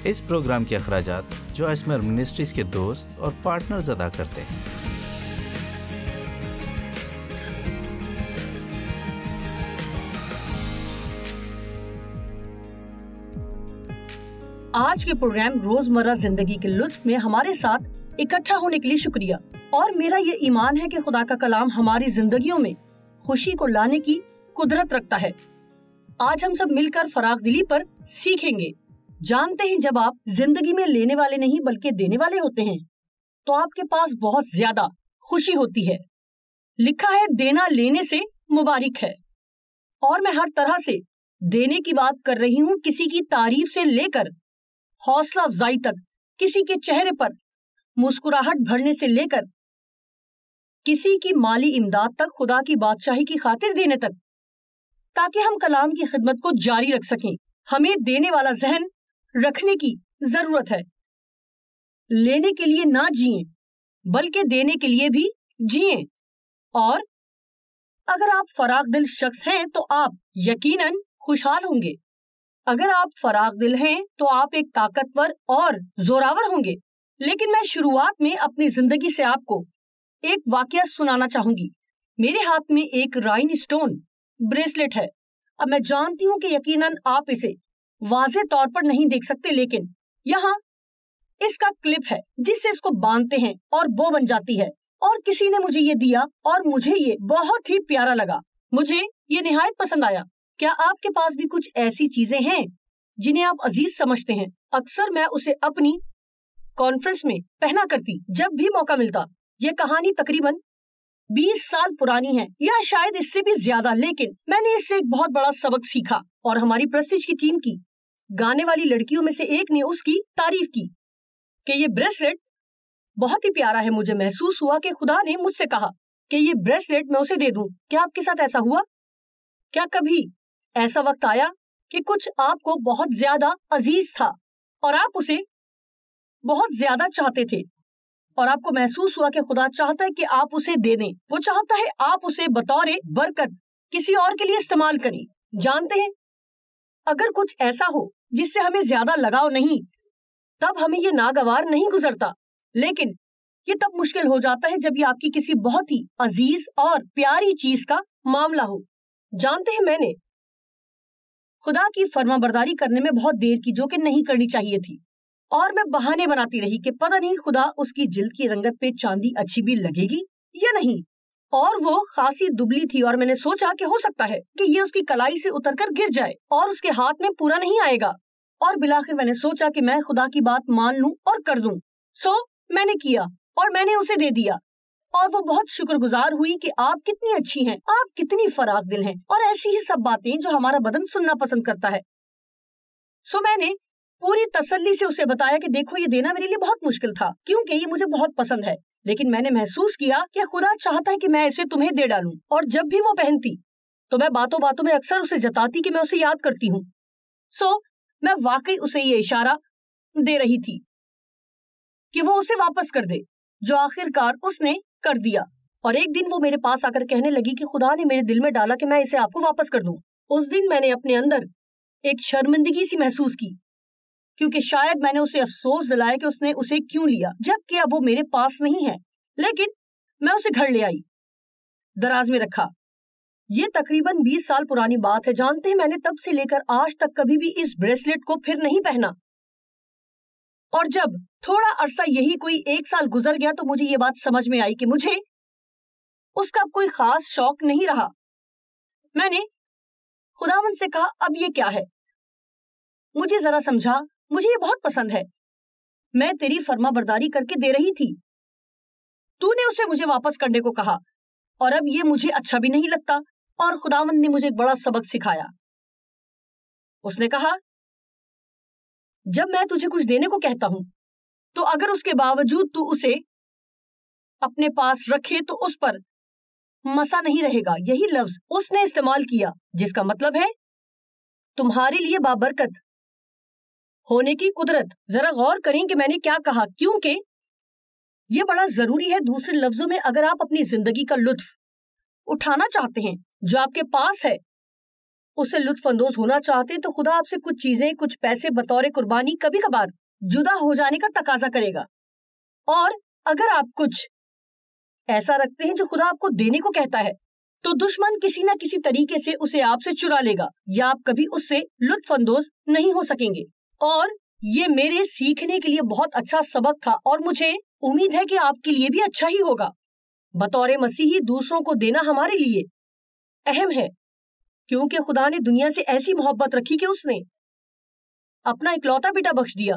اس programme کے اخراجات جو اسمر منسٹریز کے دوست اور پارٹنرز ادا کرتے ہیں۔ آج کے پروگرام روزمرہ زندگی کے لطف میں ہمارے ساتھ اکٹھا ہونے کے لیے شکریہ، اور میرا یہ ایمان ہے کہ خدا کا کلام ہماری زندگیوں میں خوشی کو لانے کی قدرت رکھتا ہے۔ آج ہم سب مل کر فراغ دلی پر سیکھیں گے۔ جانتے ہیں جب آپ زندگی میں لینے والے نہیں بلکہ دینے والے ہوتے ہیں تو آپ کے پاس بہت زیادہ خوشی ہوتی ہے۔ لکھا ہے دینا لینے سے مبارک ہے، اور میں ہر طرح سے دینے کی بات کر رہی ہوں، کسی کی تعریف سے لے کر حوصلہ افزائی تک، کسی کے چہرے پر مسکراہٹ بھرنے سے لے کر کسی کی مالی امداد تک، خدا کی بادشاہی کی خاطر دینے تک، تاکہ ہم کلام کی خدمت کو جاری رکھ سکیں۔ ہمیں دینے والا ذہن رکھنے کی ضرورت ہے۔ لینے کے لیے نہ جئیں بلکہ دینے کے لیے بھی جئیں، اور اگر آپ فراغ دل شخص ہیں تو آپ یقیناً خوشحال ہوں گے۔ اگر آپ فراغ دل ہیں تو آپ ایک طاقتور اور زوراور ہوں گے۔ لیکن میں شروعات میں اپنی زندگی سے آپ کو ایک واقعہ سنانا چاہوں گی۔ میرے ہاتھ میں ایک رائن اسٹون بریسلٹ ہے۔ اب میں جانتی ہوں کہ یقیناً آپ اسے واضح طور پر نہیں دیکھ سکتے، لیکن یہاں اس کا کلپ ہے جس سے اس کو باندھتے ہیں اور بو بن جاتی ہے، اور کسی نے مجھے یہ دیا اور مجھے یہ بہت ہی پیارا لگا۔ مجھے یہ نہایت پسند آیا۔ کیا آپ کے پاس بھی کچھ ایسی چیزیں ہیں جنہیں آپ عزیز سمجھتے ہیں؟ اکثر میں اسے اپنی کانفرنس میں پہنا کرتی جب بھی موقع ملتا۔ یہ کہانی تقریباً 20 سال پرانی ہے یا شاید اس سے بھی زیادہ، لیکن میں نے اس سے ایک بہت بڑا سبق سیکھا، اور ہماری پریسٹیج کی ٹیم کی گانے والی لڑکیوں میں سے ایک نے اس کی تعریف کی کہ یہ بریسلٹ بہت ہی پیارا ہے۔ مجھے محسوس ہوا کہ خدا نے مجھ سے کہا کہ یہ بریسلٹ میں اسے دے دوں۔ کیا آپ کے ساتھ ایسا ہوا؟ کیا کبھی ایسا وقت آیا کہ کچھ آپ کو بہت زیادہ عزیز تھا اور آپ اسے بہت زیادہ چاہتے تھے، اور آپ کو محسوس ہوا کہ خدا چاہتا ہے کہ آپ اسے دے دیں؟ وہ چاہتا ہے آپ اسے بطور برکت کسی اور کے لیے استعمال کریں۔ جانتے ہیں، اگر کچھ ایسا ہو جس سے ہمیں زیادہ لگاؤ نہیں، تب ہمیں یہ ناگوار نہیں گزرتا، لیکن یہ تب مشکل ہو جاتا ہے جب یہ آپ کی کسی بہت ہی عزیز اور پیاری چیز کا معاملہ ہو۔ جانتے ہیں، میں نے خدا کی فرما برداری کرنے میں بہت دیر کی، جو کہ نہیں کرنی چاہیے تھی، اور میں بہانے بناتی رہی کہ پتہ نہیں خدا اس کی جلد کی رنگت پہ چاندی اچھی بھی لگے گی یا نہیں، اور وہ خاصی دبلی تھی، اور میں نے سوچا کہ ہو سکتا ہے کہ یہ اس کی کلائی سے اتر کر گر جائے اور اس کے ہاتھ میں پورا نہیں آئے گا، اور بالآخر میں نے سوچا کہ میں خدا کی بات مان لوں اور کر دوں۔ میں نے کیا اور میں نے اسے دے دیا، اور وہ بہت شکر گزار ہوئی کہ آپ کتنی اچھی ہیں، آپ کتنی فراغ دل ہیں، اور ایسی ہی سب باتیں جو ہمارا بدن سننا پسند کرتا ہے۔ میں نے پوری تسلی سے اسے بتایا کہ دیکھو، یہ دینا میرے لیے بہت مشکل تھا کیونکہ یہ مجھے بہت پسند ہے، لیکن میں نے محسوس کیا کہ خدا چاہتا ہے کہ میں اسے تمہیں دے ڈالوں، اور جب بھی وہ پہنتی تو میں باتوں باتوں میں اکثر اسے جتاتی کہ میں اسے یاد کرتی ہوں۔ میں واقعی اسے یہ اشارہ دے رہی تھی کہ وہ اسے واپس کر دے، جو آخر کار اس نے کر دیا۔ اور ایک دن وہ میرے پاس آ کر کہنے لگی کہ خدا نے میرے دل میں ڈالا کہ میں اسے آپ کو واپس کر دوں۔ اس دن میں نے اپنے اندر ایک شرمندگی سی محسوس کی، کیونکہ شاید میں نے اسے افسوس دلایا کہ اس نے اسے کیوں لیا، جبکہ اب وہ میرے پاس نہیں ہے، لیکن میں اسے گھر لے آئی، دراز میں رکھا۔ یہ تقریباً 20 سال پرانی بات ہے۔ جانتے ہیں، میں نے تب سے لے کر آج تک کبھی بھی اس بریسلٹ کو پھر نہیں پہنا، اور جب تھوڑا عرصہ یہی کوئی 1 سال گزر گیا تو مجھے یہ بات سمجھ میں آئی کہ مجھے اس کا کوئی خاص شوق نہیں رہا۔ میں نے خداوند سے کہا، اب یہ کیا ہے؟ مجھے ذرا سمجھا، مجھے یہ بہت پسند ہے، میں تیری فرما برداری کر کے دے رہی تھی، تو نے اسے مجھے واپس کرنے کو کہا، اور اب یہ مجھے اچھا بھی نہیں لگتا۔ اور خداوند نے مجھے ایک بڑا سبق سکھایا۔ اس نے کہا، جب میں تجھے کچھ دینے کو کہتا ہوں تو اگر اس کے باوجود تو اسے اپنے پاس رکھے تو اس پر مسا نہیں رہے گا۔ یہی لفظ اس نے استعمال کیا، جس کا مطلب ہے تمہارے لیے بابرکت ہونے کی قدرت۔ ذرا غور کریں کہ میں نے کیا کہا، کیونکہ یہ بڑا ضروری ہے۔ دوسرے لفظوں میں، اگر آپ اپنی زندگی کا لطف اٹھانا چاہتے ہیں جو آپ کے پاس ہے، उससे लुत्फ अंदोज होना चाहते हैं तो खुदा आपसे कुछ चीजें, कुछ पैसे बतौर कुर्बानी कभी कभार जुदा हो जाने का तकाजा करेगा। और अगर आप कुछ ऐसा रखते हैं जो खुदा आपको देने को कहता है, तो दुश्मन किसी न किसी तरीके से उसे आपसे चुरा लेगा या आप कभी उससे लुत्फ अंदोज नहीं हो सकेंगे। और ये मेरे सीखने के लिए बहुत अच्छा सबक था और मुझे उम्मीद है कि आपके लिए भी अच्छा ही होगा। बतौर मसीही दूसरों को देना हमारे लिए अहम है, क्योंकि खुदा ने दुनिया से ऐसी मोहब्बत रखी कि उसने अपना इकलौता बेटा बख्श दिया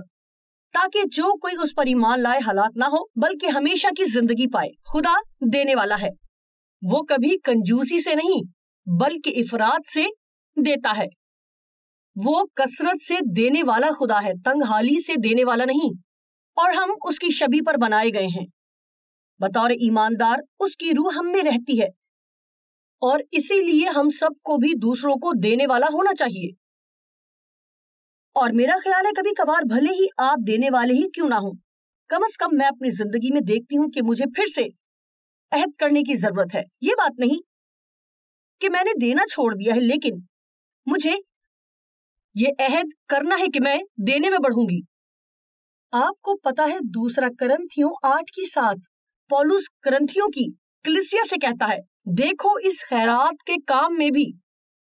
ताकि जो कोई उस पर ईमान लाए हलाक ना हो बल्कि हमेशा की जिंदगी पाए। खुदा देने वाला है, वो कभी कंजूसी से नहीं बल्कि इफरात से देता है। वो कसरत से देने वाला खुदा है, तंगहाली से देने वाला नहीं। और हम उसकी छवि पर बनाए गए हैं। बतौर ईमानदार उसकी रूह हम में रहती है और इसीलिए हम सबको भी दूसरों को देने वाला होना चाहिए। और मेरा ख्याल है कभी कभार भले ही आप देने वाले ही क्यों ना हो, कम से कम मैं अपनी जिंदगी में देखती हूँ कि मुझे फिर से अहद करने की जरूरत है। ये बात नहीं कि मैंने देना छोड़ दिया है, लेकिन मुझे ये अहद करना है कि मैं देने में बढ़ूंगी। आपको पता है 2 करंथियों 8:7 पौलुस करंथियों की कलीसिया से कहता है, देखो इस खैरात के काम में भी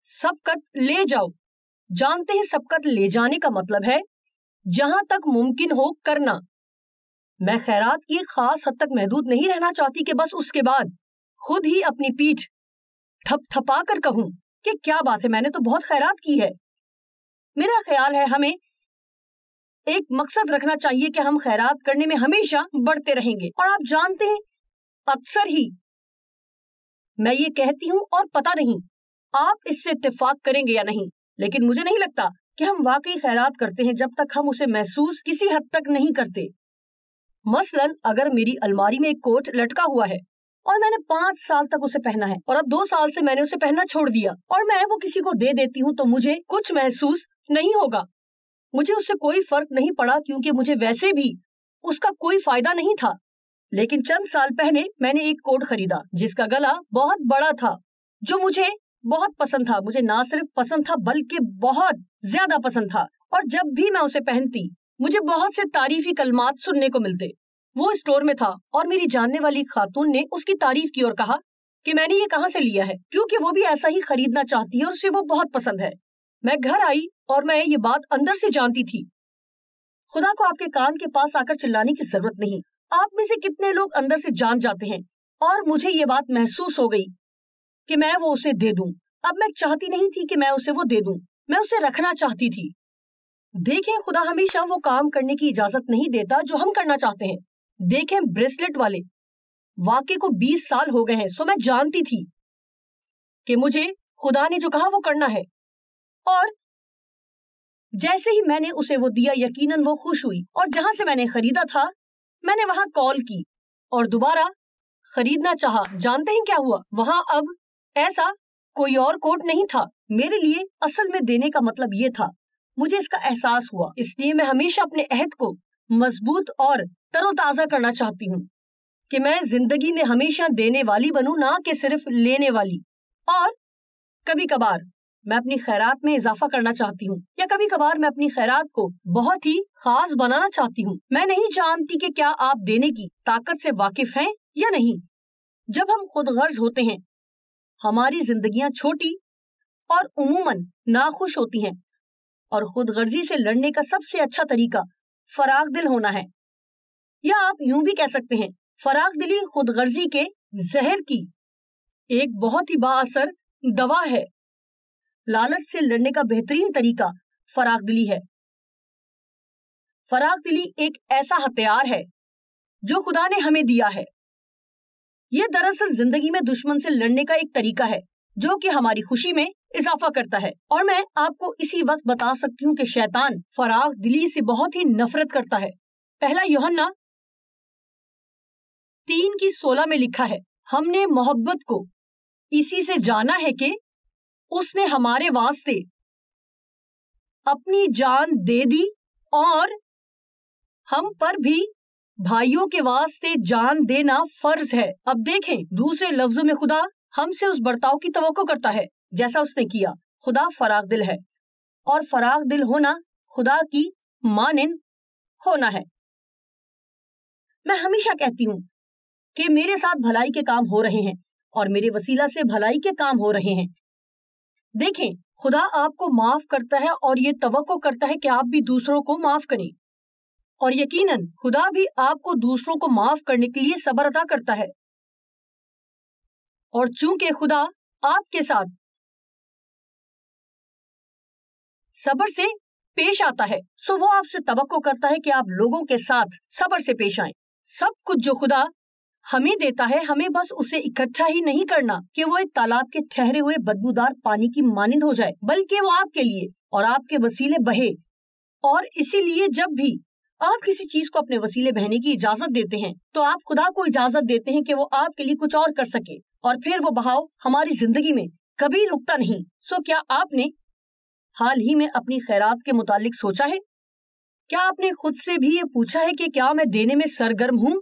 सबकत ले जाओ। जानते हैं सबकत ले जाने का मतलब है जहां तक मुमकिन हो करना। मैं खैरात की एक खास हद तक महदूद नहीं रहना चाहती कि बस उसके बाद खुद ही अपनी पीठ थपथपा कर कहूं कि क्या बात है, मैंने तो बहुत खैरात की है। मेरा ख्याल है हमें एक मकसद रखना चाहिए कि हम खैरात करने में हमेशा बढ़ते रहेंगे। और आप जानते हैं अक्सर ही मैं ये कहती हूँ और पता नहीं आप इससे इत्तेफाक करेंगे या नहीं, लेकिन मुझे नहीं लगता कि हम वाकई खैरात करते हैं जब तक हम उसे महसूस किसी हद तक नहीं करते। मसलन अगर मेरी अलमारी में एक कोट लटका हुआ है और मैंने 5 साल तक उसे पहना है और अब 2 साल से मैंने उसे पहनना छोड़ दिया और मैं वो किसी को दे देती हूँ, तो मुझे कुछ महसूस नहीं होगा। मुझे उससे कोई फर्क नहीं पड़ा क्योंकि मुझे वैसे भी उसका कोई फायदा नहीं था। लेकिन चंद साल पहले मैंने एक कोट खरीदा जिसका गला बहुत बड़ा था, जो मुझे बहुत पसंद था। मुझे ना सिर्फ पसंद था बल्कि बहुत ज्यादा पसंद था, और जब भी मैं उसे पहनती मुझे बहुत से तारीफी कलमात सुनने को मिलते। वो स्टोर में था और मेरी जानने वाली खातून ने उसकी तारीफ की और कहा कि मैंने ये कहाँ से लिया है, क्योंकि वो भी ऐसा ही खरीदना चाहती है और उसे वो बहुत पसंद है। मैं घर आई और मैं ये बात अंदर से जानती थी। खुदा को आपके कान के पास आकर चिल्लाने की जरूरत नहीं। आप में से कितने लोग अंदर से जान जाते हैं। और मुझे ये बात महसूस हो गई कि मैं वो उसे दे दूं। अब मैं चाहती नहीं थी कि मैं उसे वो दे दूं, मैं उसे रखना चाहती थी। देखें, खुदा हमेशा वो काम करने की इजाजत नहीं देता जो हम करना चाहते हैं। देखें, ब्रेसलेट वाले वाक़े को 20 साल हो गए हैं, सो मैं जानती थी कि मुझे खुदा ने जो कहा वो करना है। और जैसे ही मैंने उसे वो दिया, यकीनन वो खुश हुई और जहां से मैंने खरीदा था मैंने वहां कॉल की और दोबारा खरीदना चाहा। जानते हैं क्या हुआ? वहां अब ऐसा कोई और कोट नहीं था। मेरे लिए असल में देने का मतलब ये था, मुझे इसका एहसास हुआ। इसलिए मैं हमेशा अपने अहद को मजबूत और तरोताजा करना चाहती हूँ कि मैं जिंदगी में हमेशा देने वाली बनूं, ना कि सिर्फ लेने वाली। और कभी कभार मैं अपनी खैरात में इजाफा करना चाहती हूँ, या कभी कभार मैं अपनी खैरात को बहुत ही खास बनाना चाहती हूँ। मैं नहीं जानती कि क्या आप देने की ताकत से वाकिफ हैं या नहीं। जब हम खुद गर्ज होते हैं हमारी जिंदगियां छोटी और उमूमन नाखुश होती हैं, और खुद गर्जी से लड़ने का सबसे अच्छा तरीका फराग दिल होना है। या आप यूं भी कह सकते हैं, फराग दिली खुद गर्जी के जहर की एक बहुत ही बाअसर दवा है। लालच से लड़ने का बेहतरीन तरीका फराग दिली है। फराग दिली एक ऐसा हथियार है जो खुदा ने हमें दिया है। यह दरअसल जिंदगी में दुश्मन से लड़ने का एक तरीका है जो कि हमारी खुशी में इजाफा करता है। और मैं आपको इसी वक्त बता सकती हूँ कि शैतान फराग दिली से बहुत ही नफरत करता है। पहला यूहन्ना 3:16 में लिखा है, हमने मोहब्बत को इसी से जाना है कि उसने हमारे वास्ते अपनी जान दे दी, और हम पर भी भाइयों के वास्ते जान देना फर्ज है। अब देखें, दूसरे लफ्जों में खुदा हमसे उस बर्ताव की तवक्को करता है जैसा उसने किया। خدا فراغ دل ہے اور فراغ دل ہونا خدا کی مانند ہونا ہے۔ میں ہمیشہ کہتی ہوں کہ میرے ساتھ بھلائی کے کام ہو رہے ہیں اور میرے وسیلہ سے بھلائی کے کام ہو رہے ہیں۔ دیکھیں، خدا آپ کو معاف کرتا ہے اور یہ توقع کرتا ہے کہ آپ بھی دوسروں کو معاف کریں، اور یقیناً خدا بھی آپ کو دوسروں کو معاف کرنے کے لیے صبر عطا کرتا ہے، اور چونکہ خدا آپ کے ساتھ صبر سے پیش آتا ہے سو وہ آپ سے توقع کرتا ہے کہ آپ لوگوں کے ساتھ صبر سے پیش آئیں۔ سب کچھ جو خدا ہمیں دیتا ہے، ہمیں بس اسے اکٹھا ہی نہیں کرنا کہ وہ ایک تالاب کے ٹھہرے ہوئے بدبودار پانی کی مانند ہو جائے، بلکہ وہ آپ کے لیے اور آپ کے وسیلے بہے۔ اور اسی لیے جب بھی آپ کسی چیز کو اپنے وسیلے بہنے کی اجازت دیتے ہیں تو آپ خدا کو اجازت دیتے ہیں کہ وہ آپ کے لیے کچھ اور کر سکے، اور پھر وہ بہاؤ ہماری زندگی میں کبھی رکتا نہیں۔ سو کیا آپ نے حال ہی میں اپنی خیرات کے متعلق سوچا ہے؟ کیا آپ نے خود سے بھی یہ پوچھا ہے کہ کیا میں دینے میں سرگرم ہوں؟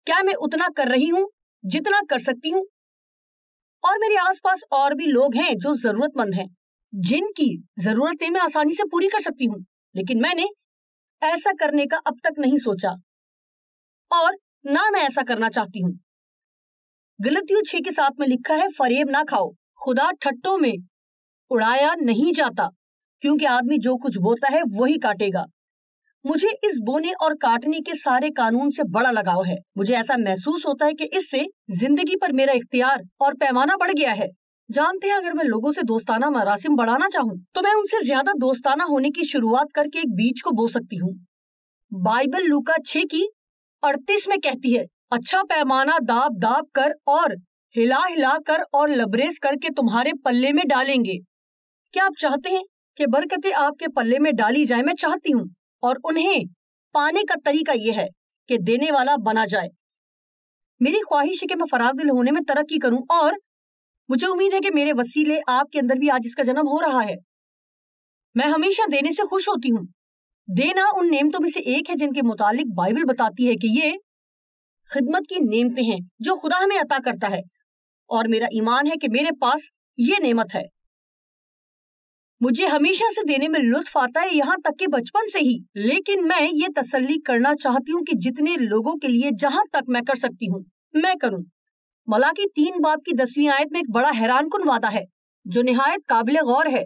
کیا میں اتنا کر رہی ہوں جتنا کر سکتی ہوں؟ اور میرے آس پاس اور بھی لوگ ہیں جو ضرورت مند ہیں، جن کی ضرورتیں میں آسانی سے پوری کر سکتی ہوں، لیکن میں نے ایسا کرنے کا اب تک نہیں سوچا، اور نہ میں ایسا کرنا چاہتی ہوں۔ غلطیوں 6:7 میں لکھا ہے، فریب نہ کھاؤ، خدا ٹھٹوں میں اڑایا نہیں جاتا، کیونکہ آدمی جو کچھ بوتا ہے وہی کاٹے گا۔ مجھے اس بونے اور کاٹنے کے سارے قانون سے بڑا لگاؤ ہے۔ مجھے ایسا محسوس ہوتا ہے کہ اس سے زندگی پر میرا اختیار اور پیمانہ بڑھ گیا ہے۔ جانتے ہیں، اگر میں لوگوں سے دوستانہ مراسم بڑھانا چاہوں تو میں ان سے زیادہ دوستانہ ہونے کی شروعات کر کے ایک بیج کو بو سکتی ہوں۔ بائبل لوکا 6:38 میں کہتی ہے، اچھا پیمانہ داب داب کر اور ہلا ہلا کر اور لبریز کر کے تمہارے پلے میں ڈالیں گے۔ کیا آپ چاہتے ہیں کہ برکتیں آپ کے پلے میں ڈالی جائیں؟ میں چاہتی ہوں، اور انہیں پانے کا طریقہ یہ ہے کہ دینے والا بنا جائے۔ میری خواہش ہے کہ میں فراغ دل ہونے میں ترقی کروں، اور مجھے امید ہے کہ میرے وسیلے آپ کے اندر بھی آج اس کا جنم ہو رہا ہے۔ میں ہمیشہ دینے سے خوش ہوتی ہوں۔ دینا ان نعمتوں میں سے ایک ہے جن کے متعلق بائبل بتاتی ہے کہ یہ خدمت کی نعمتیں ہیں جو خدا ہمیں عطا کرتا ہے، اور میرا ایمان ہے کہ میرے پاس یہ نعمت ہے۔ مجھے ہمیشہ سے دینے میں لطف آتا ہے، یہاں تک کہ بچپن سے ہی، لیکن میں یہ تسلی کرنا چاہتی ہوں کہ جتنے لوگوں کے لیے جہاں تک میں کر سکتی ہوں میں کروں۔ ملاکی 3:10 آیت میں ایک بڑا حیران کن وعدہ ہے جو نہایت قابل غور ہے،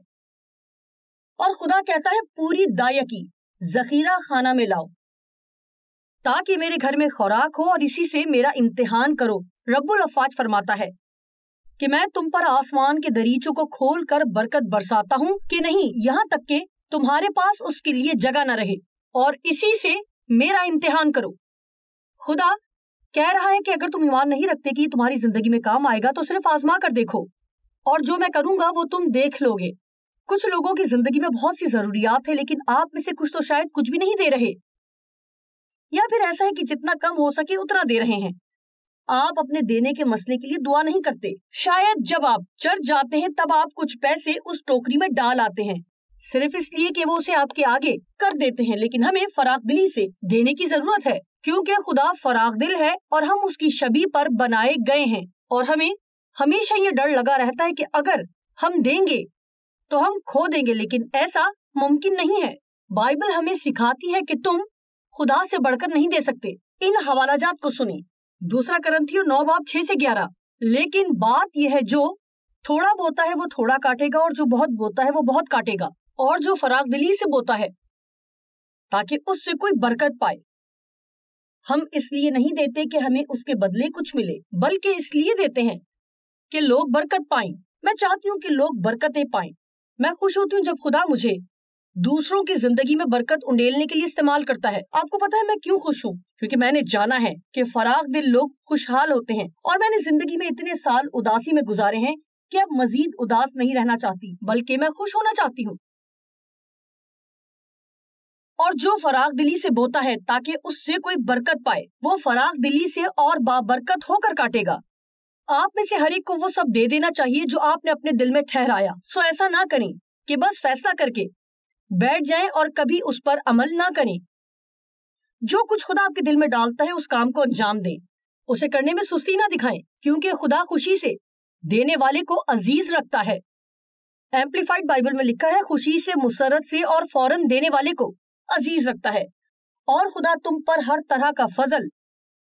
اور خدا کہتا ہے، پوری دائیکی ذخیرہ خانہ میں لاؤ تاکہ میرے گھر میں خوراک ہو، اور اسی سے میرا امتحان کرو۔ رب الافواج فرماتا ہے کہ میں تم پر آسمان کے دریچوں کو کھول کر برکت برساتا ہوں کہ نہیں، یہاں تک کہ تمہارے پاس اس کے لیے جگہ نہ رہے، اور اسی سے میرا امتحان کرو۔ خدا کہہ رہا ہے کہ اگر تم ایمان نہیں رکھتے کہ یہ تمہاری زندگی میں کام آئے گا تو صرف آزما کر دیکھو، اور جو میں کروں گا وہ تم دیکھ لو گے۔ کچھ لوگوں کی زندگی میں بہت سی ضروریات ہیں، لیکن آپ میں سے کچھ تو شاید کچھ بھی نہیں دے رہے، یا پھر ایسا ہے کہ جتنا کم ہو سکے اتنا دے رہے ہیں۔ آپ اپنے دینے کے مسئلے کے لیے دعا نہیں کرتے۔ شاید جب آپ چرچ جاتے ہیں تب آپ کچھ پیسے اس ٹوکری میں ڈال آتے ہیں، صرف اس لیے کہ وہ اسے آپ کے آگے کر دیتے ہیں، لیکن ہمیں فراغ دلی سے دینے کی ضرورت ہے، کیونکہ خدا فراغ دل ہے اور ہم اس کی شبیہ پر بنائے گئے ہیں، اور ہمیں ہمیشہ یہ ڈر لگا رہتا ہے کہ اگر ہم دیں گے تو ہم کھو دیں گے، لیکن ایسا ممکن نہیں ہے۔ بائبل ہمیں سکھاتی ہے کہ تم خدا سے بڑھ کر نہیں دے سکتے۔ ان حوالہ جات کو سنیں، 2 کرنتھیوں 9:6-11۔ لیکن بات یہ ہے، جو تھوڑا بوتا ہے وہ تھوڑا کاٹے گا، اور جو بہت بوتا ہے وہ بہت کاٹے گا، اور جو فراغ دلی سے بوتا ہے تاکہ اس سے کوئی برکت پائے۔ ہم اس لیے نہیں دیتے کہ ہمیں اس کے بدلے کچھ ملے، بلکہ اس لیے دیتے ہیں کہ لوگ برکت پائیں۔ میں چاہتی ہوں کہ لوگ برکتیں پائیں۔ میں خوش ہوتی ہوں جب خدا مجھے دوسروں کی زندگی میں برکت انڈیلنے کے لیے استعمال کرتا ہے۔ آپ کو پتا ہے میں کیوں خوش ہوں؟ کیونکہ میں نے جانا ہے کہ فراغ دل لوگ خوشحال ہوتے ہیں، اور میں نے زندگی میں اتنے سال اداسی میں گزارے ہیں کہ اب مزید اداس نہیں رہنا چاہتی، بلکہ میں خوش ہونا چاہتی ہوں۔ اور جو فراغ دلی سے بوتا ہے تاکہ اس سے کوئی برکت پائے، وہ فراغ دلی سے اور بابرکت ہو کر کاٹے گا۔ آپ میں سے ہر ایک کو وہ سب دے دینا چاہیے جو آپ نے اپنے دل میں ٹھہرایا۔ سو ایسا نہ کریں کہ بس فیصلہ کر کے بیٹھ جائیں اور کبھی اس پر عمل نہ کریں۔ جو کچھ خدا آپ کے دل میں ڈالتا ہے اس کام کو انجام دیں، اسے کرنے میں سستی نہ دکھائیں، کیونکہ خدا خوشی سے دینے والے کو عزیز رکھتا ہے۔ एम्पलीफाइड बाइबल में लिखा है, खुशी से, मुसरत से और फौरन देने वाले को अजीज रखता है। और खुदा तुम पर हर तरह का फजल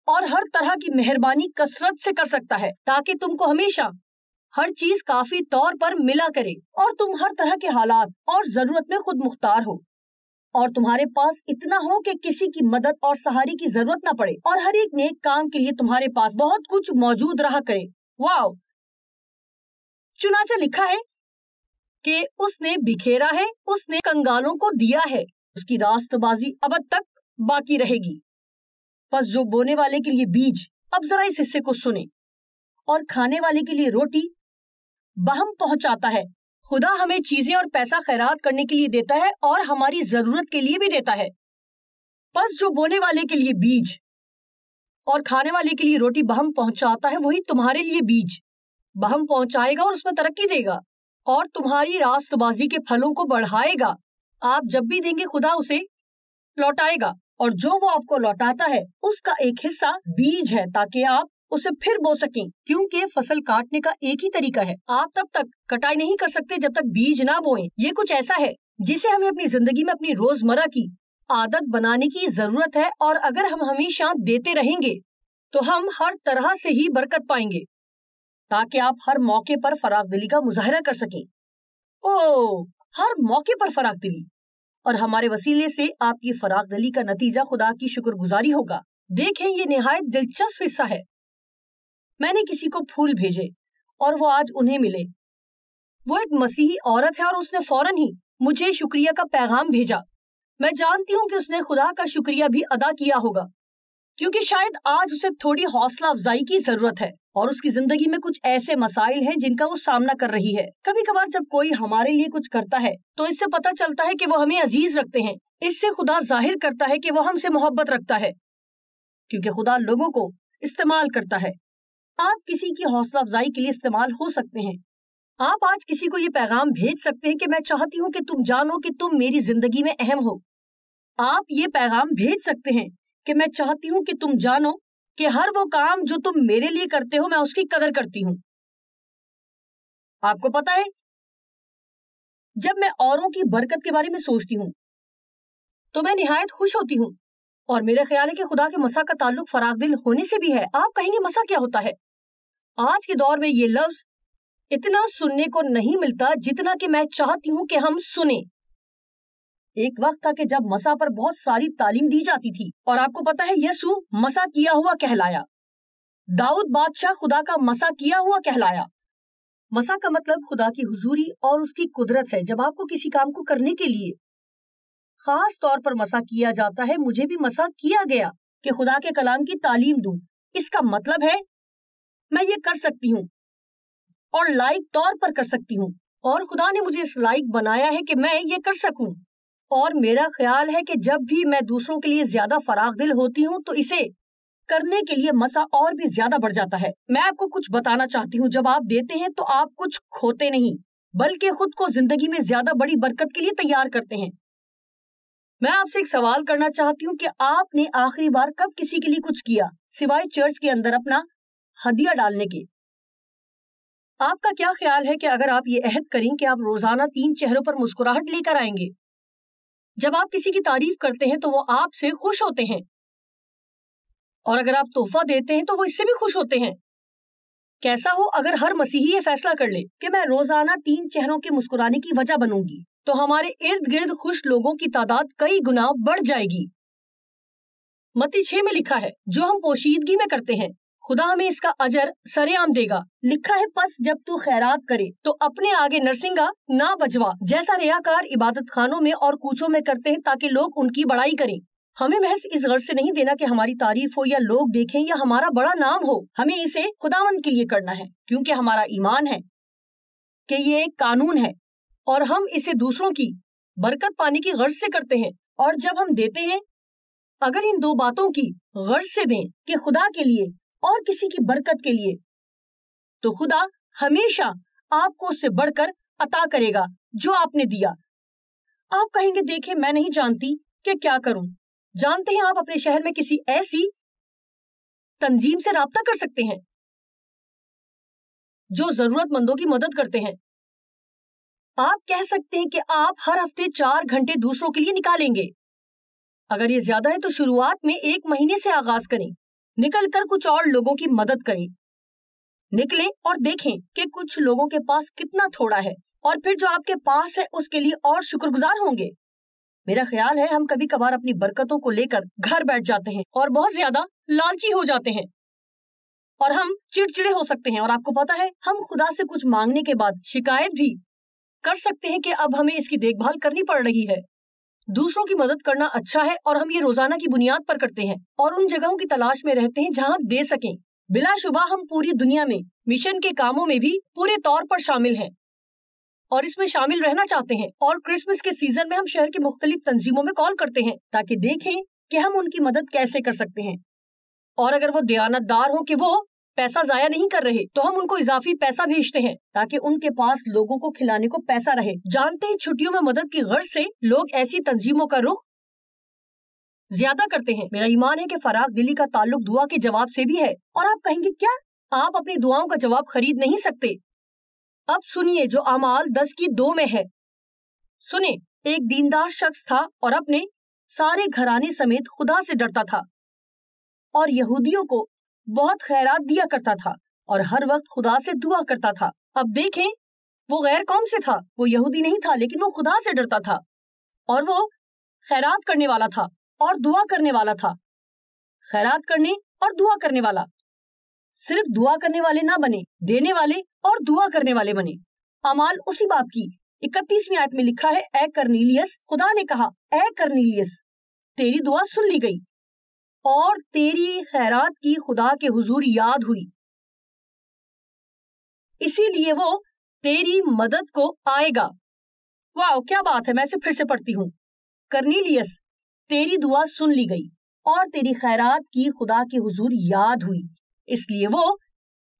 और हर तरह की मेहरबानी कसरत से कर सकता है, ताकि तुमको हमेशा हर चीज काफी तौर पर मिला करे और तुम हर तरह के हालात और जरूरत में खुद मुख्तार हो, और तुम्हारे पास इतना हो कि किसी की मदद और सहारे की जरूरत ना पड़े, और हर एक नेक काम के लिए तुम्हारे पास बहुत कुछ मौजूद रहा करे। वाओ! चुनाचा लिखा है कि उसने बिखेरा है, उसने कंगालों को दिया है, उसकी रास्तबाजी अब तक बाकी रहेगी। बस जो बोने वाले के लिए बीज, अब जरा इस हिस्से को सुने, और खाने वाले के लिए रोटी बहम पहुंचाता है। खुदा हमें चीजें और पैसा खैरात करने के लिए देता है और हमारी जरूरत के लिए भी देता है। बस जो बोने वाले के लिए बीज और खाने वाले के लिए रोटी बहम पहुंचाता है, वही तुम्हारे लिए बीज बहम पहुंचाएगा और उसमें तरक्की देगा और तुम्हारी रास्तबाजी के फलों को बढ़ाएगा। आप जब भी देंगे खुदा उसे लौटाएगा, और जो वो आपको लौटाता है उसका एक हिस्सा बीज है, ताकि आप उसे फिर बो सकें, क्योंकि फसल काटने का एक ही तरीका है। आप तब तक कटाई नहीं कर सकते जब तक बीज ना बोएं। ये कुछ ऐसा है जिसे हमें अपनी जिंदगी में अपनी रोजमर्रा की आदत बनाने की जरूरत है, और अगर हम हमेशा देते रहेंगे तो हम हर तरह से ही बरकत पाएंगे, ताकि आप हर मौके पर फरागदिली का मुजाहरा कर सकें। ओह, हर मौके पर फरागदिली, और हमारे वसीले से आपकी फरागदिली का नतीजा खुदा की शुक्रगुजारी होगा। देखें, ये निहायत दिलचस्प हिस्सा है। मैंने किसी को फूल भेजे और वो आज उन्हें मिले। वो एक मसीही औरत है और उसने फौरन ही मुझे शुक्रिया का पैगाम भेजा। मैं जानती हूँ कि उसने खुदा का शुक्रिया भी अदा किया होगा, क्योंकि शायद आज उसे थोड़ी हौसला अफजाई की जरूरत है, और उसकी जिंदगी में कुछ ऐसे मसाइल हैं जिनका वो सामना कर रही है। कभी कभार जब कोई हमारे लिए कुछ करता है तो इससे पता चलता है कि वो हमें अजीज रखते हैं। इससे खुदा जाहिर करता है कि वो हमसे मोहब्बत रखता है, क्योंकि खुदा लोगों को इस्तेमाल करता है। आप किसी की हौसला अफजाई के लिए इस्तेमाल हो सकते हैं। आप आज किसी को ये पैगाम भेज सकते हैं कि मैं चाहती हूँ कि तुम जानो कि तुम मेरी जिंदगी में अहम हो। आप ये पैगाम भेज सकते हैं कि मैं चाहती हूँ कि तुम जानो कि हर वो काम जो तुम मेरे लिए करते हो, मैं उसकी कदर करती हूँ। आपको पता है, जब मैं औरों की बरकत के बारे में सोचती हूँ तो मैं निहायत खुश होती हूँ, और मेरा ख्याल है कि खुदा के मसा का ताल्लुक फरागदिल होने से भी है। आप कहेंगे मसा क्या होता है? आज के दौर में ये लफ्ज इतना सुनने को नहीं मिलता जितना कि मैं चाहती हूँ कि हम सुने। एक वक्त था कि जब मसा पर बहुत सारी तालीम दी जाती थी, और आपको पता है यसू मसा किया हुआ कहलाया। दाऊद बादशाह खुदा का मसा किया हुआ कहलाया। मसा का मतलब खुदा की हुजूरी और उसकी कुदरत है। जब आपको किसी काम को करने के लिए खास तौर पर मसा किया जाता है, मुझे भी मसा किया गया कि खुदा के कलाम की तालीम दूं। इसका मतलब है मैं ये कर सकती हूँ और लायक तौर पर कर सकती हूँ, और खुदा ने मुझे इस लायक बनाया है कि मैं ये कर सकूं। और मेरा ख्याल है कि जब भी मैं दूसरों के लिए ज्यादा फरागदिल होती हूँ तो इसे करने के लिए मसा और भी ज्यादा बढ़ जाता है। मैं आपको कुछ बताना चाहती हूँ, जब आप देते हैं तो आप कुछ खोते नहीं, बल्कि खुद को जिंदगी में ज्यादा बड़ी बरकत के लिए तैयार करते हैं। मैं आपसे एक सवाल करना चाहती हूँ कि आपने आखिरी बार कब किसी के लिए कुछ किया सिवाय चर्च के अंदर अपना हदिया डालने के? आपका क्या ख्याल है कि अगर आप ये अहद करें कि आप रोजाना 3 चेहरों पर मुस्कुराहट लेकर आएंगे? जब आप किसी की तारीफ करते हैं तो वो आपसे खुश होते हैं, और अगर आप तोहफा देते हैं तो वो इससे भी खुश होते हैं। कैसा हो अगर हर मसीही ये फैसला कर ले कि मैं रोजाना 3 चेहरों के मुस्कुराने की वजह बनूंगी, तो हमारे इर्द गिर्द खुश लोगों की तादाद कई गुना बढ़ जाएगी। मत्ती 6 में लिखा है, जो हम पोशीदगी में करते हैं खुदा हमें इसका अजर सरेआम देगा। लिखा है, पस जब तू खैरात करे तो अपने आगे नरसिंगा ना बजवा, जैसा रियाकार इबादत खानों में और कूचों में करते हैं ताकि लोग उनकी बड़ाई करें। हमें महज इस गर्ज से नहीं देना कि हमारी तारीफ हो या लोग देखें या हमारा बड़ा नाम हो। हमें इसे खुदावंद के लिए करना है, क्योंकि हमारा ईमान है कि ये एक कानून है और हम इसे दूसरों की बरकत पाने की गर्ज से करते हैं। और जब हम देते हैं, अगर इन 2 बातों की गर्ज से दें कि खुदा के लिए और किसी की बरकत के लिए, तो खुदा हमेशा आपको उससे बढ़कर अता करेगा जो आपने दिया। आप कहेंगे, देखें मैं नहीं जानती कि क्या करूं। जानते हैं, आप अपने शहर में किसी ऐसी तंजीम से राब्ता कर सकते हैं जो जरूरतमंदों की मदद करते हैं। आप कह सकते हैं कि आप हर हफ्ते 4 घंटे दूसरों के लिए निकालेंगे। अगर ये ज्यादा है तो शुरुआत में 1 महीने से आगाज करें, निकल कर कुछ और लोगों की मदद करें। निकलें और देखें कि कुछ लोगों के पास कितना थोड़ा है, और फिर जो आपके पास है उसके लिए और शुक्रगुजार होंगे। मेरा ख्याल है हम कभी कभार अपनी बरकतों को लेकर घर बैठ जाते हैं और बहुत ज्यादा लालची हो जाते हैं और हम चिड़चिड़े हो सकते हैं। और आपको पता है, हम खुदा से कुछ मांगने के बाद शिकायत भी कर सकते हैं कि अब हमें इसकी देखभाल करनी पड़ रही है। दूसरों की मदद करना अच्छा है और हम ये रोजाना की बुनियाद पर करते हैं और उन जगहों की तलाश में रहते हैं जहाँ दे सकें। बिलाशुबा हम पूरी दुनिया में मिशन के कामों में भी पूरे तौर पर शामिल हैं और इसमें शामिल रहना चाहते हैं। और क्रिसमस के सीजन में हम शहर की मुख्तलिफ तंजीमों में कॉल करते हैं ताकि देखें कि हम उनकी मदद कैसे कर सकते हैं। और अगर वो दयानतदार हो कि वो पैसा जाया नहीं कर रहे तो हम उनको इजाफी पैसा भेजते हैं ताकि उनके पास लोगों को खिलाने को पैसा रहे। जानते हैं, छुट्टियों में मदद की गर्ज से लोग ऐसी तंजीमों का रुख ज्यादा करते हैं। मेरा ईमान है कि फराग दिली का ताल्लुक दुआ के जवाब से भी है। और आप कहेंगे, क्या आप अपनी दुआओं का जवाब खरीद नहीं सकते? अब सुनिए जो अमाल 10:2 में है। सुने, एक दीनदार शख्स था और अपने सारे घराने समेत खुदा से डरता था और यहूदियों को बहुत खैरात दिया करता था और हर वक्त खुदा से दुआ करता था। अब देखें, वो गैर कौम से था, वो यहूदी नहीं था, लेकिन वो खुदा से डरता था और वो खैरात करने वाला था और दुआ करने वाला था। खैरात करने और दुआ करने वाला। सिर्फ दुआ करने वाले ना बने, देने वाले और दुआ करने वाले बने। अमाल उसी बाब की 31वीं आयत में लिखा है, ए करनीलियस, खुदा ने कहा, ए करनीलियस, तेरी दुआ सुन ली गई और तेरी खैरात की खुदा के हुजूर याद हुई, इसीलिए वो तेरी मदद को आएगा। वाह, क्या बात है। मैं इसे फिर से पढ़ती हूँ। करनीलियस, तेरी दुआ सुन ली गई और तेरी खैरात की खुदा के हुजूर याद हुई, इसलिए वो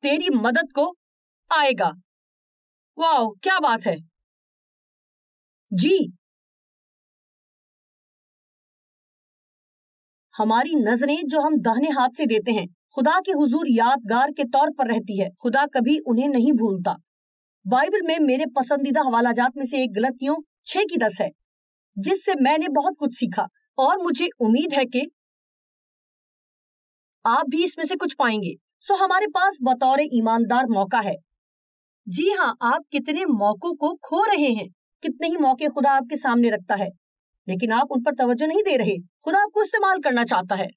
तेरी मदद को आएगा। वाह, क्या बात है जी। हमारी नजरें जो हम दाहिने हाथ से देते हैं खुदा के हुजूर यादगार के तौर पर रहती है। खुदा कभी उन्हें नहीं भूलता। बाइबल में मेरे पसंदीदा हवालाजात में से एक गलतियों 6:10 है, जिससे मैंने बहुत कुछ सीखा और मुझे उम्मीद है कि आप भी इसमें से कुछ पाएंगे। सो हमारे पास बतौर ईमानदार मौका है। जी हाँ, आप कितने मौकों को खो रहे हैं। कितने ही मौके खुदा आपके सामने रखता है, लेकिन आप उन पर तवज्जो नहीं दे रहे। खुदा आपको इस्तेमाल करना चाहता है,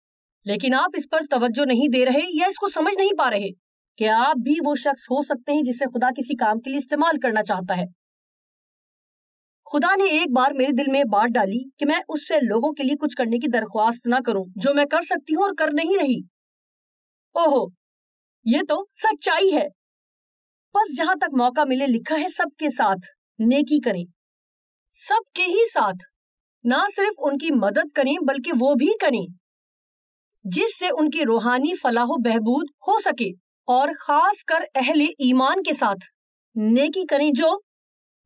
लेकिन आप इस पर तवज्जो नहीं दे रहे या इसको समझ नहीं पा रहे कि आप भी वो शख्स हो सकते हैं जिसे खुदा किसी काम के लिए इस्तेमाल करना चाहता है। खुदा ने एक बार मेरे दिल में बात डाली कि मैं उससे लोगों के लिए कुछ करने की दरख्वास्त ना करूं जो मैं कर सकती हूँ और कर नहीं रही। ओहो, ये तो सच्चाई है। बस जहां तक मौका मिले, लिखा है, सबके साथ नेकी करें। सबके ही साथ, ना सिर्फ उनकी मदद करें बल्कि वो भी करें जिससे उनकी रूहानी फलाह बहबूद हो सके, और खास कर अहले ईमान के साथ नेकी करें जो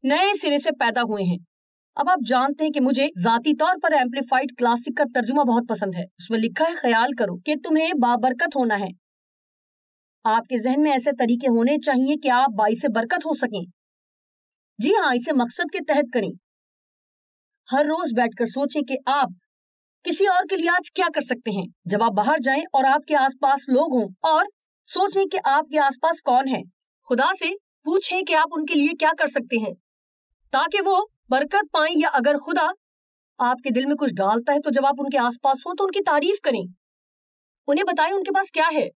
नए सिरे से पैदा हुए हैं। अब आप जानते हैं कि मुझे जाती तौर पर एम्पलीफाइड क्लासिक का तर्जुमा बहुत पसंद है। उसमें लिखा है, ख्याल करो कि तुम्हें बाबरकत होना है। आपके जहन में ऐसे तरीके होने चाहिए कि आप बाइसे बरकत हो सकें। जी हाँ, इसे मकसद के तहत करें। हर रोज बैठकर सोचें कि आप किसी और के लिए आज क्या कर सकते हैं। जब आप बाहर जाएं और आपके आसपास लोग हों, और सोचें कि आपके आसपास कौन है। खुदा से पूछें कि आप उनके लिए क्या कर सकते हैं ताकि वो बरकत पाएं, या अगर खुदा आपके दिल में कुछ डालता है तो जब आप उनके आसपास हो तो उनकी तारीफ करें। उन्हें बताएं उनके पास क्या है,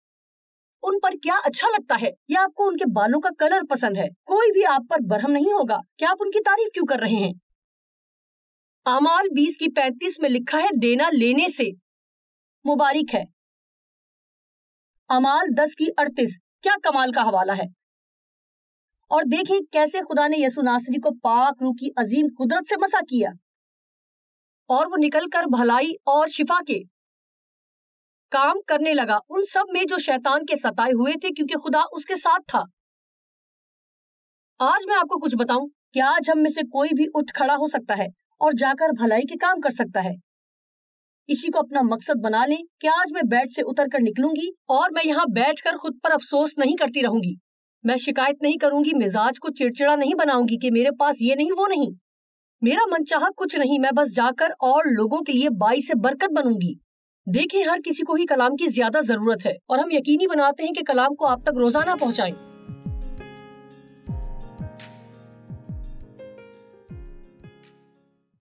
उन पर क्या अच्छा लगता है, या आपको उनके बालों का कलर पसंद है। कोई भी आप पर बरहम नहीं होगा कि आप उनकी तारीफ क्यों कर रहे हैं। अमाल 20:35 में लिखा है, देना लेने से मुबारक है। अमाल 10:38 क्या कमाल का हवाला है। और देखें कैसे खुदा ने यसु नासरी को पाक रूह की अजीम कुदरत से मसा किया और वो निकलकर भलाई और शिफा के काम करने लगा उन सब में जो शैतान के सताए हुए थे, क्योंकि खुदा उसके साथ था। आज मैं आपको कुछ बताऊं कि आज हम में से कोई भी उठ खड़ा हो सकता है और जाकर भलाई के काम कर सकता है। इसी को अपना मकसद बना लें कि आज मैं बेड से उतर कर निकलूंगी और मैं यहाँ बैठकर खुद पर अफसोस नहीं करती रहूंगी। میں شکایت نہیں کروں گی، مزاج کو چڑچڑا نہیں بناؤں گی کہ میرے پاس یہ نہیں وہ نہیں. میرا من چاہا کچھ نہیں، میں بس جا کر اور لوگوں کے لیے باعث برکت بنوں گی. دیکھیں، ہر کسی کو ہی کلام کی زیادہ ضرورت ہے اور ہم یقینی بناتے ہیں کہ کلام کو آپ تک روزانہ پہنچائیں.